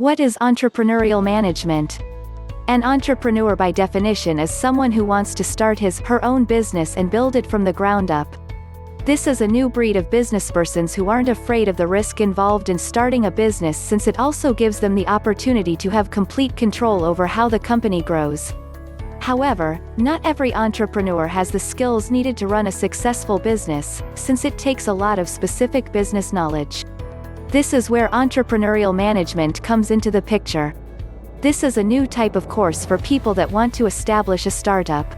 What is entrepreneurial management? An entrepreneur by definition is someone who wants to start her own business and build it from the ground up. This is a new breed of businesspersons who aren't afraid of the risk involved in starting a business, since it also gives them the opportunity to have complete control over how the company grows. However, not every entrepreneur has the skills needed to run a successful business, since it takes a lot of specific business knowledge. This is where entrepreneurial management comes into the picture. This is a new type of course for people that want to establish a startup.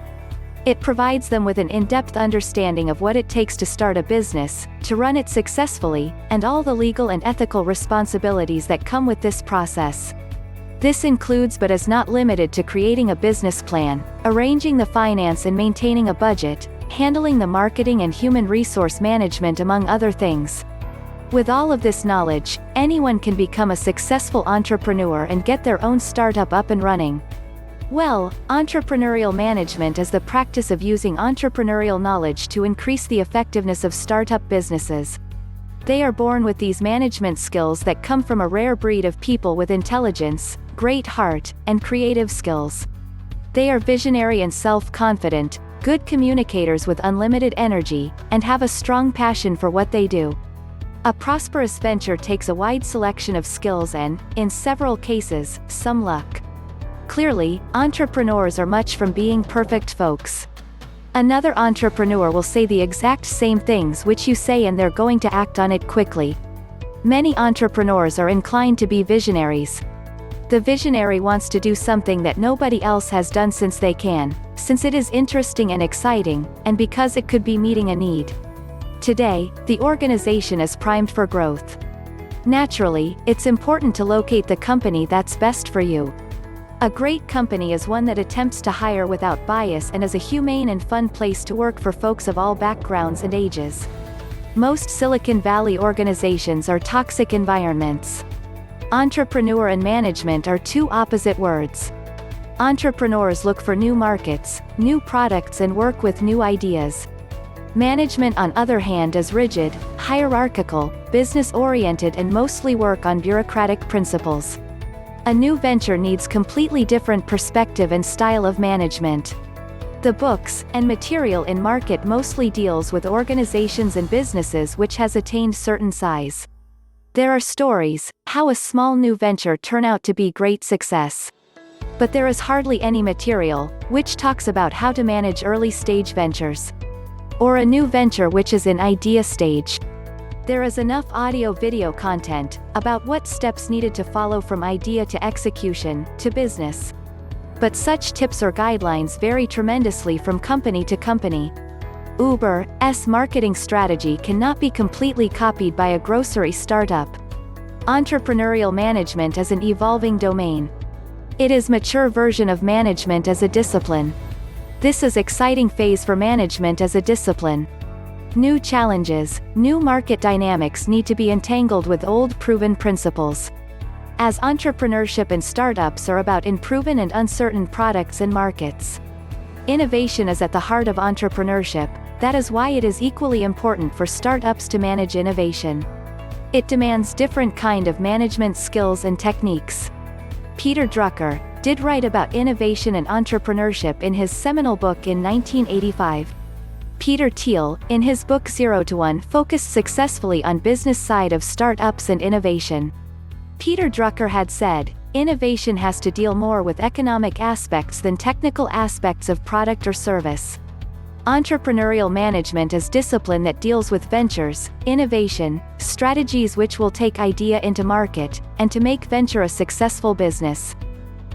It provides them with an in-depth understanding of what it takes to start a business, to run it successfully, and all the legal and ethical responsibilities that come with this process. This includes but is not limited to creating a business plan, arranging the finance and maintaining a budget, handling the marketing and human resource management, among other things. With all of this knowledge, anyone can become a successful entrepreneur and get their own startup up and running. Well, entrepreneurial management is the practice of using entrepreneurial knowledge to increase the effectiveness of startup businesses. They are born with these management skills that come from a rare breed of people with intelligence, great heart, and creative skills. They are visionary and self-confident, good communicators with unlimited energy, and have a strong passion for what they do. A prosperous venture takes a wide selection of skills and, in several cases, some luck. Clearly, entrepreneurs are much from being perfect folks. Another entrepreneur will say the exact same things which you say, and they're going to act on it quickly. Many entrepreneurs are inclined to be visionaries. The visionary wants to do something that nobody else has done, since it is interesting and exciting, and because it could be meeting a need. Today, the organization is primed for growth. Naturally, it's important to locate the company that's best for you. A great company is one that attempts to hire without bias and is a humane and fun place to work for folks of all backgrounds and ages. Most Silicon Valley organizations are toxic environments. Entrepreneur and management are two opposite words. Entrepreneurs look for new markets, new products, and work with new ideas. Management, on the other hand, is rigid, hierarchical, business-oriented, and mostly work on bureaucratic principles. A new venture needs completely different perspective and style of management. The books and material in market mostly deals with organizations and businesses which has attained certain size. There are stories, how a small new venture turn out to be great success. But there is hardly any material, which talks about how to manage early-stage ventures. Or a new venture which is in idea stage. There is enough audio-video content about what steps needed to follow from idea to execution, to business. But such tips or guidelines vary tremendously from company to company. Uber's marketing strategy cannot be completely copied by a grocery startup. Entrepreneurial management is an evolving domain. It is a mature version of management as a discipline. This is exciting phase for management as a discipline. New challenges, new market dynamics need to be entangled with old proven principles. As entrepreneurship and startups are about unproven and uncertain products and markets. Innovation is at the heart of entrepreneurship. That is why it is equally important for startups to manage innovation. It demands different kind of management skills and techniques. Peter Drucker did write about innovation and entrepreneurship in his seminal book in 1985. Peter Thiel, in his book 0 to 1, focused successfully on business side of startups and innovation. Peter Drucker had said, "Innovation has to deal more with economic aspects than technical aspects of product or service." Entrepreneurial management is discipline that deals with ventures, innovation, strategies which will take idea into market, and to make venture a successful business.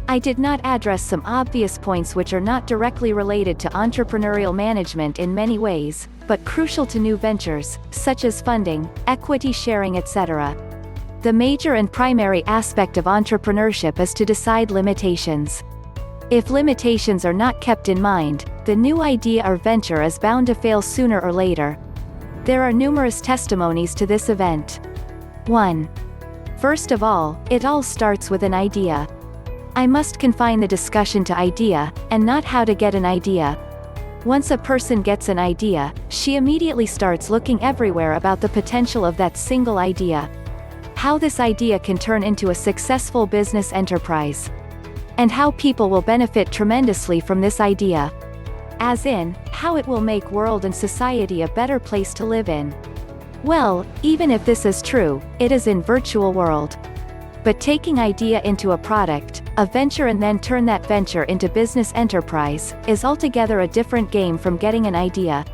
I did not address some obvious points which are not directly related to entrepreneurial management in many ways, but crucial to new ventures, such as funding, equity sharing, etc. The major and primary aspect of entrepreneurship is to decide limitations. If limitations are not kept in mind, the new idea or venture is bound to fail sooner or later. There are numerous testimonies to this event. 1. First of all, it all starts with an idea. I must confine the discussion to idea, and not how to get an idea. Once a person gets an idea, she immediately starts looking everywhere about the potential of that single idea. how this idea can turn into a successful business enterprise, and how people will benefit tremendously from this idea. As in, how it will make world and society a better place to live in. Well, even if this is true, it is in virtual world. But taking idea into a product, a venture, and then turn that venture into business enterprise, is altogether a different game from getting an idea,